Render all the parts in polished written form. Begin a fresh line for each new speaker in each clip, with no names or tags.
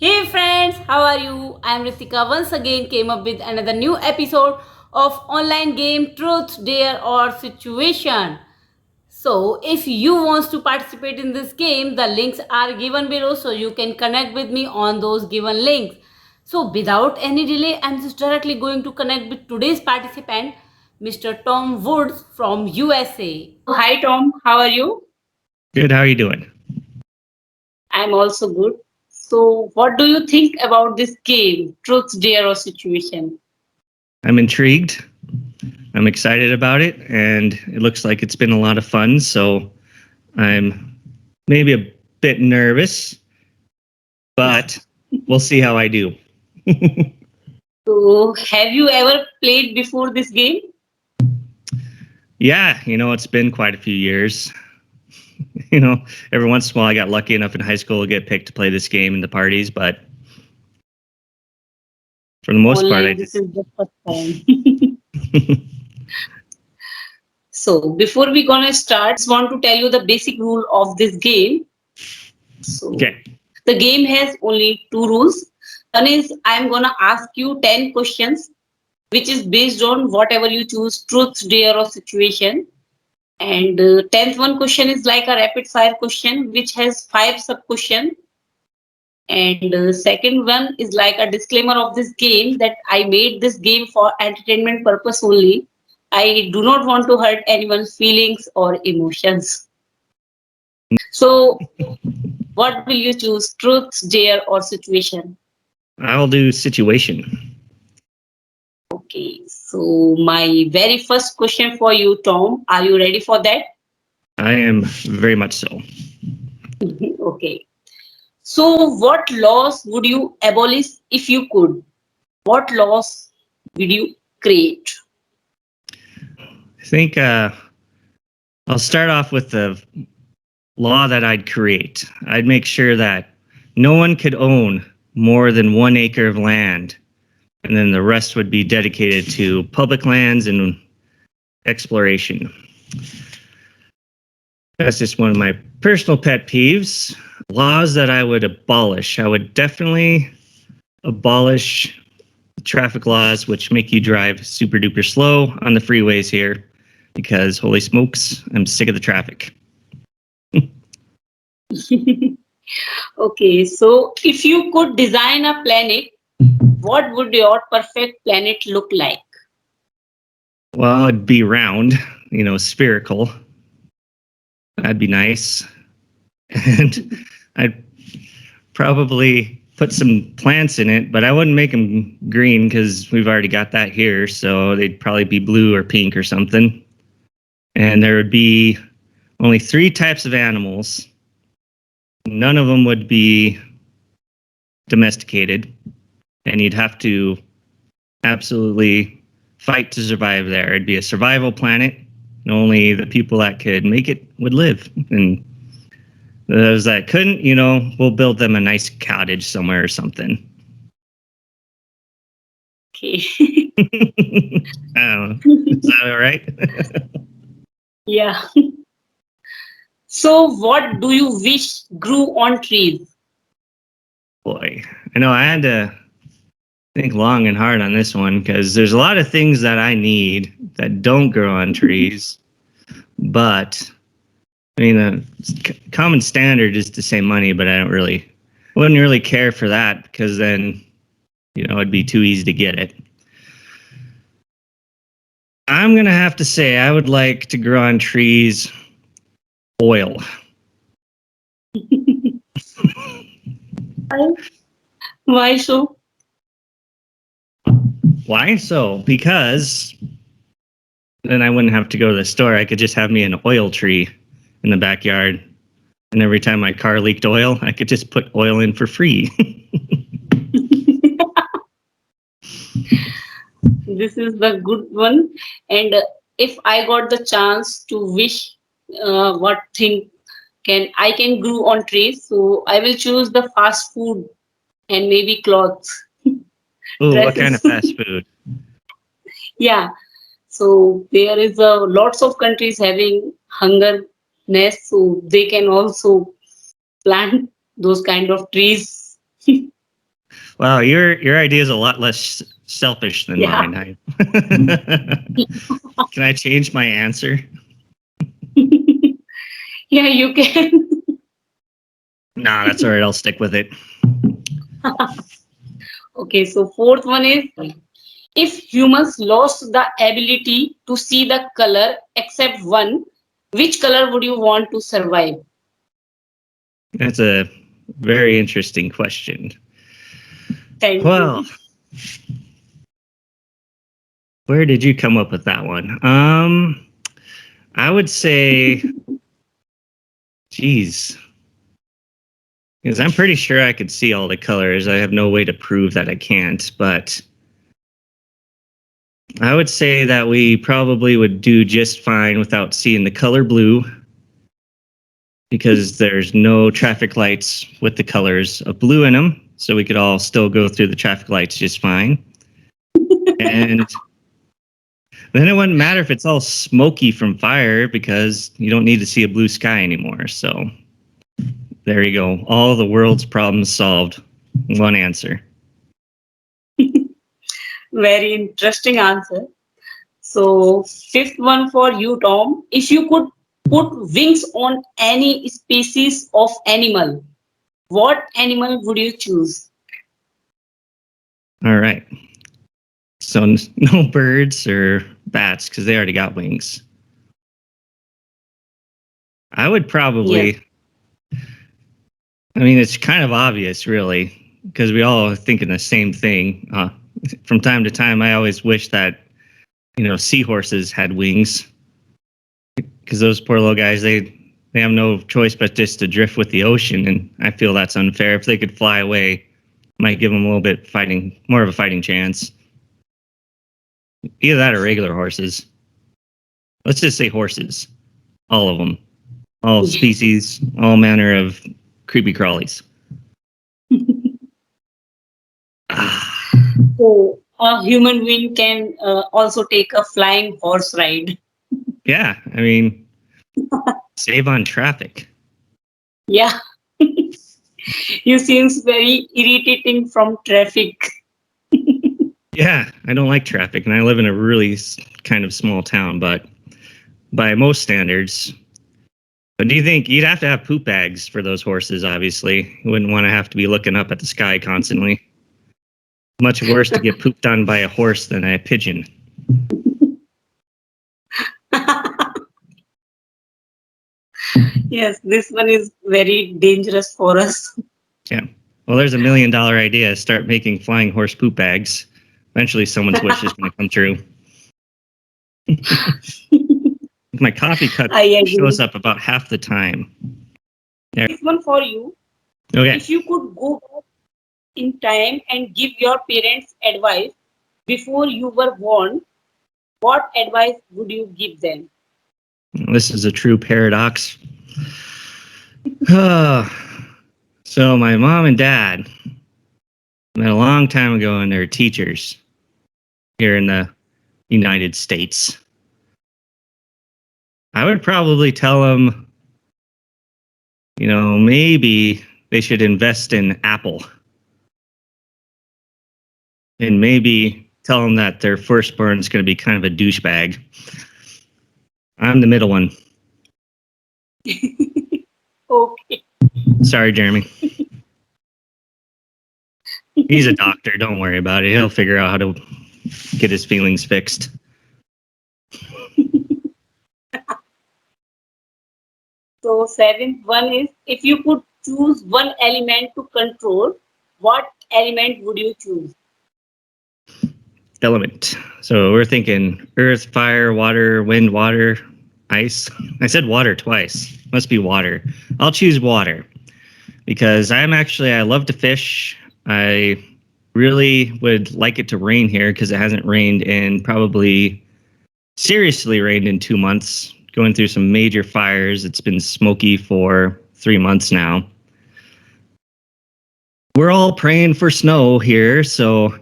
Hey friends, how are you? I am Ritika once again came up with another new episode of online game Truth, Dare or Situation. So if you want to participate in this game, the links are given below so you can connect with me on those given links. So without any delay, I'm just directly going to connect with today's participant, Mr. Tom Woods from USA. So hi Tom, how are you?
Good. How are you doing?
I'm also good. So, what do you think about this game, Truth, Dare, or Situation?
I'm intrigued. I'm excited about it, and it looks like it's been a lot of fun. So I'm maybe a bit nervous, but we'll see how I do.
So, have you ever played before this game?
Yeah, it's been quite a few years. You know, every once in a while I got lucky enough in high school to get picked to play this game in the parties, but for the most part, I
Only this
just.
is the first time. So, before we gonna start, just want to tell you the basic rule of this game. So,
Okay.
the game has only two rules. One is I'm gonna ask you 10 questions, which is based on whatever you choose, truth, dare, or situation. And 10th one question is like a rapid fire question, which has five sub questions. And second one is like a disclaimer of this game that I made this game for entertainment purpose only. I do not want to hurt anyone's feelings or emotions. So, what will you choose? Truth, dare, or situation?
I'll do situation.
Okay. So, my very first question for you, Tom. Are you ready for that?
I am very much so.
Okay. So, what laws would you abolish if you could? What laws would you create?
I think I'll start off with the law that I'd create. I'd make sure that no one could own more than 1 acre of land, and then the rest would be dedicated to public lands and exploration. That's just one of my personal pet peeves. Laws that I would abolish. I would definitely abolish traffic laws which make you drive super duper slow on the freeways here because holy smokes, I'm sick of the traffic.
Okay, so if you could design a planet, what would your perfect planet look like?
Well, it'd be round, spherical. That'd be nice. And I'd probably put some plants in it, but I wouldn't make them green because we've already got that here. So they'd probably be blue or pink or something. And there would be only 3 types of animals. None of them would be domesticated. And you'd have to absolutely fight to survive there. It'd be a survival planet. And only the people that could make it would live. And those that couldn't, we'll build them a nice cottage somewhere or something.
Okay.
I don't know. Is that all right?
Yeah. So, what do you wish grew on trees?
Boy, I know I had to think long and hard on this one because there's a lot of things that I need that don't grow on trees. But I mean, the common standard is to save money, but wouldn't really care for that because then, it'd be too easy to get it. I'm gonna have to say I would like to grow on trees oil.
Why so?
Why so? Because then I wouldn't have to go to the store. I could just have me an oil tree in the backyard. And every time my car leaked oil, I could just put oil in for free.
This is the good one. And if I got the chance to wish what thing I can grow on trees, so I will choose the fast food and maybe clothes,
Ooh, what kind
dresses.
of fast food?
Yeah. So there is lots of countries having hunger nest, so they can also plant those kind of trees.
Wow, your idea is a lot less selfish than
Yeah.
mine. Can I change my answer?
Yeah, you can.
Nah, that's all right. I'll stick with it.
Okay, so fourth one is, if humans lost the ability to see the color except one, which color would you want to survive?
That's a very interesting question.
Thank
Well,
you.
where did you come up with that one? I would say, geez, because I'm pretty sure I could see all the colors. I have no way to prove that I can't, but I would say that we probably would do just fine without seeing the color blue because there's no traffic lights with the colors of blue in them. So we could all still go through the traffic lights just fine. And then it wouldn't matter if it's all smoky from fire because you don't need to see a blue sky anymore. So there you go. All the world's problems solved. One answer.
Very interesting answer. So, fifth one for you, Tom. If you could put wings on any species of animal, what animal would you choose?
All right. So no birds or bats because they already got wings. I would
Yes.
probably, I mean, it's kind of obvious, really, because we all are thinking the same thing. From time to time, I always wish that, seahorses had wings because those poor little guys, they have no choice but just to drift with the ocean. And I feel that's unfair. If they could fly away, might give them a little bit more of a fighting chance. Either that or regular horses. Let's just say horses. All of them. All species, all manner of creepy crawlies.
So, a human being can also take a flying horse ride.
Yeah, I mean, save on traffic.
Yeah, you seems very irritating from traffic.
Yeah, I don't like traffic, and I live in a really kind of small town, but by most standards. But do you think you'd have to have poop bags for those horses? Obviously, you wouldn't want to have to be looking up at the sky constantly. Much worse to get pooped on by a horse than a pigeon.
Yes, this one is very dangerous for us.
Yeah. Well, there's $1 million idea. Start making flying horse poop bags. Eventually, someone's wish is going to come true. My coffee cup
I
shows
agree.
up about half the time. There.
This one for you.
Okay.
If you could go back in time and give your parents advice before you were born, what advice would you give them?
This is a true paradox. So my mom and dad met a long time ago, and they're teachers here in the United States. I would probably tell them, maybe they should invest in Apple, and maybe tell them that their firstborn is going to be kind of a douchebag. I'm the middle one.
Okay.
Sorry, Jeremy. He's a doctor. Don't worry about it. He'll figure out how to get his feelings fixed.
So seventh one is, if you could choose one element to control, what element would you choose?
Element. So we're thinking earth, fire, water, wind, water, ice. I said water twice. Must be water. I'll choose water because I love to fish. I really would like it to rain here because it hasn't rained in probably seriously rained in 2 months. Going through some major fires. It's been smoky for 3 months now. We're all praying for snow here, so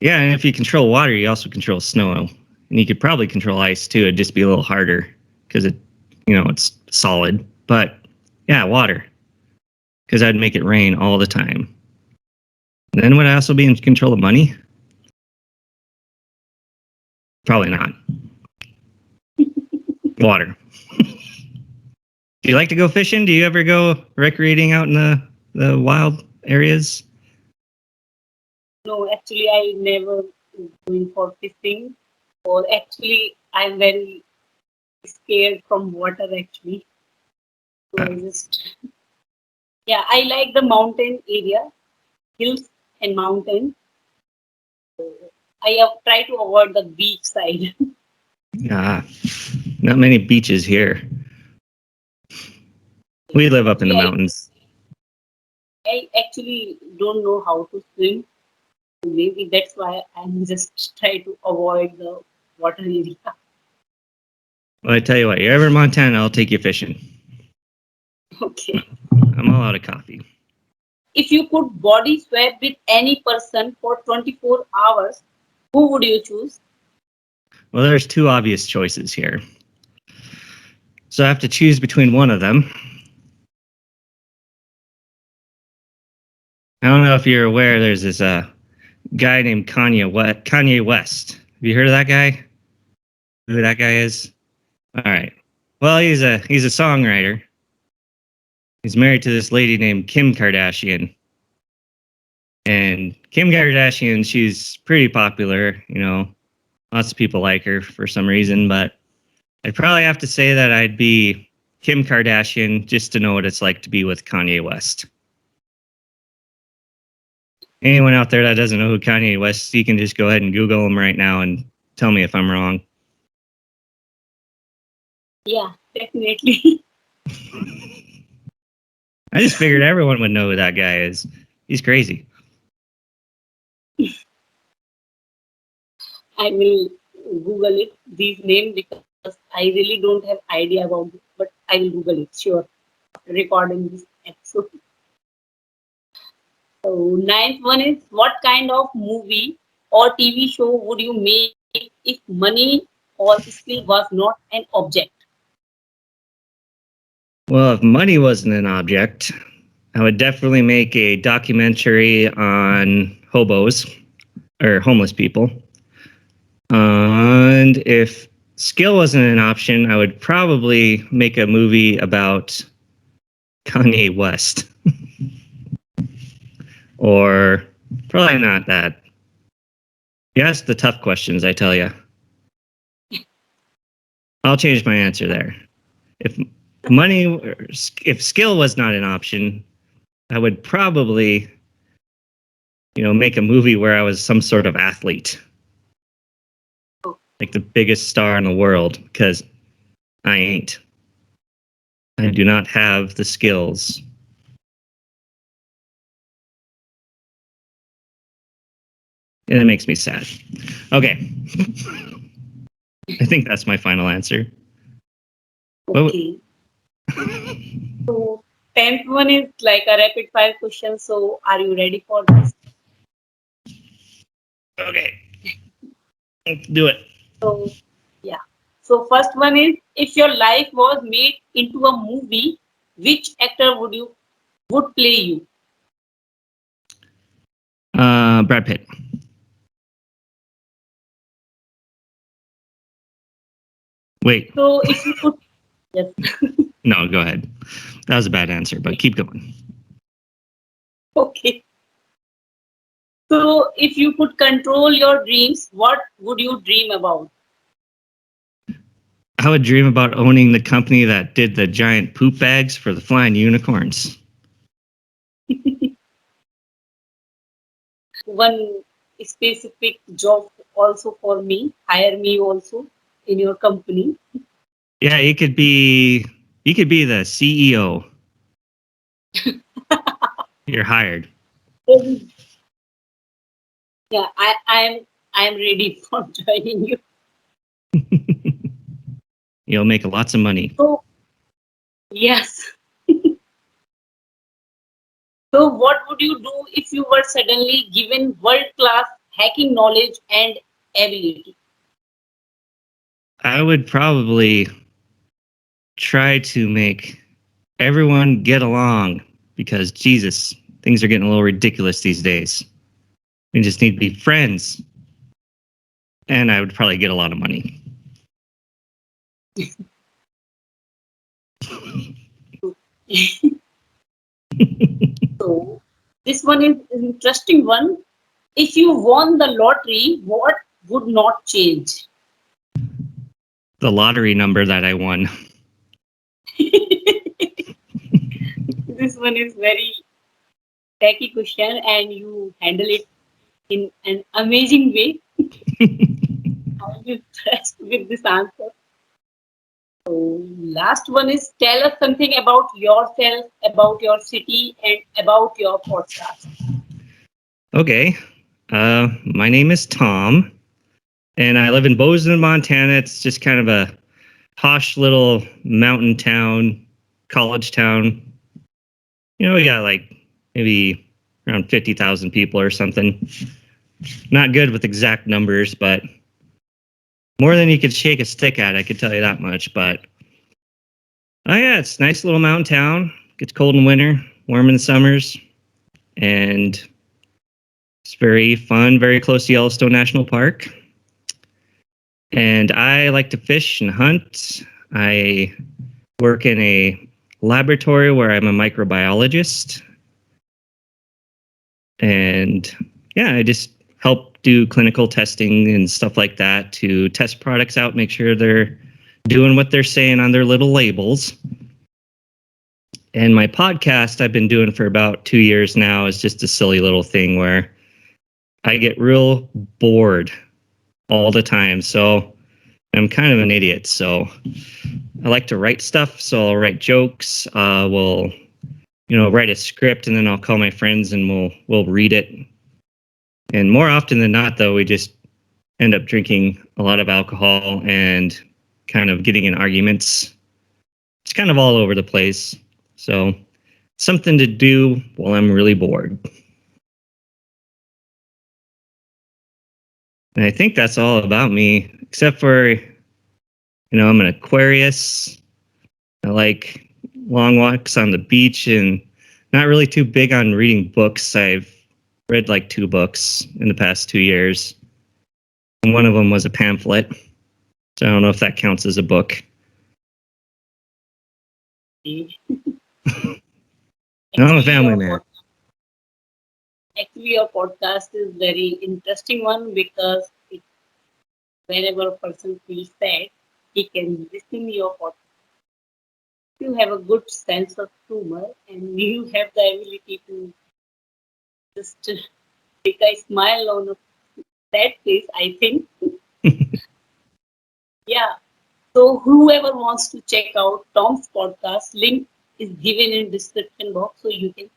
yeah, and if you control water, you also control snow, and you could probably control ice too. It'd just be a little harder because it's solid. But yeah, water, because I'd make it rain all the time. Then would I also be in control of money? Probably not. Water. Do you like to go fishing? Do you ever go recreating out in the wild areas?
No, actually, I never going for fishing, or actually, I'm very scared from water. Actually, so I
Uh,
just yeah, I like the mountain area, hills and mountains. I have tried to avoid the beach side.
ah, not many beaches here. We live up in the
Actually,
mountains.
I actually don't know how to swim. Maybe that's why I'm just try to avoid the water area.
Well, I tell you what, you're ever in Montana, I'll take you fishing.
Okay.
I'm all out of coffee.
If you could body swap with any person for 24 hours, who would you choose?
Well, there's two obvious choices here. So I have to choose between one of them. I don't know if you're aware, there's this guy named Kanye West. Have you heard of that guy? Who that guy is? All right. Well, he's a songwriter. He's married to this lady named Kim Kardashian. And Kim Kardashian, she's pretty popular, lots of people like her for some reason, but I'd probably have to say that I'd be Kim Kardashian just to know what it's like to be with Kanye West. Anyone out there that doesn't know who Kanye West is, you can just go ahead and Google him right now and tell me if I'm wrong.
Yeah, definitely.
I just figured everyone would know who that guy is. He's crazy.
I will Google it, these names, because I really don't have idea about it, but I will Google it, sure, recording this episode. So, ninth one is, what kind of movie or TV show would you make if money or skill was not an object?
Well, if money wasn't an object, I would definitely make a documentary on hobos or homeless people. And if skill wasn't an option, I would probably make a movie about Kanye West. Or probably not that. You ask the tough questions, I tell you. I'll change my answer there. If money, if skill was not an option, I would probably, make a movie where I was some sort of athlete, like the biggest star in the world, because I ain't. I do not have the skills. And it makes me sad. Okay. I think that's my final answer. What?
Okay. So, 10th one is like a rapid fire question. So, are you ready for this?
Okay. Let's do it.
So, yeah. So, first one is, if your life was made into a movie, which actor would play you?
Brad Pitt. Wait.
So, if you could, yes.
No, go ahead. That was a bad answer, but keep going.
Okay. So, if you could control your dreams, what would you dream about?
I would dream about owning the company that did the giant poop bags for the flying unicorns.
One specific job also for me, hire me also in your company.
Yeah, you could be the CEO. You're hired.
Yeah, I'm ready for joining you.
You'll make lots of money.
So yes. So what would you do if you were suddenly given world class hacking knowledge and ability?
I would probably try to make everyone get along because Jesus, things are getting a little ridiculous these days. We just need to be friends. And I would probably get a lot of money.
So this one is an interesting one. If you won the lottery, what would not change?
The lottery number that I won.
This one is very tacky question, and you handle it in an amazing way. I'm impressed with this answer. So last one is tell us something about yourself, about your city, and about your podcast.
Okay. My name is Tom, and I live in Bozeman, Montana. It's just kind of a posh little mountain town, college town. We got like maybe around 50,000 people or something. Not good with exact numbers, but more than you could shake a stick at, I could tell you that much. But oh yeah, it's a nice little mountain town. Gets cold in winter, warm in the summers, and it's very fun, very close to Yellowstone National Park. And I like to fish and hunt. I work in a laboratory where I'm a microbiologist. And yeah, I just help do clinical testing and stuff like that to test products out, make sure they're doing what they're saying on their little labels. And my podcast I've been doing for about 2 years now is just a silly little thing where I get real bored all the time. So I'm kind of an idiot. So I like to write stuff. So I'll write jokes. We'll, write a script, and then I'll call my friends and we'll read it. And more often than not, though, we just end up drinking a lot of alcohol and kind of getting in arguments. It's kind of all over the place. So something to do while I'm really bored. And I think that's all about me, except for, I'm an Aquarius. I like long walks on the beach and not really too big on reading books. I've read like 2 books in the past 2 years. And one of them was a pamphlet. So I don't know if that counts as a book. No, I'm a
Actually,
family man.
your podcast is very interesting one because whenever a person feels sad, he can listen to your podcast. You have a good sense of humor, and you have the ability to just make a smile on a sad face, I think. Yeah. So whoever wants to check out Tom's podcast, link is given in description box, so you can.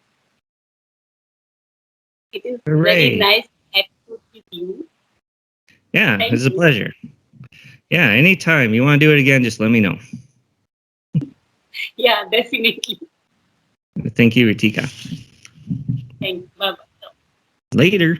It is very
Hooray.
nice episode with you.
Yeah,
Thank
it's a
you.
pleasure. Yeah, anytime you want to do it again, just let me know.
Yeah, definitely.
Thank you, Ritika.
Thank you. Bye bye.
Later.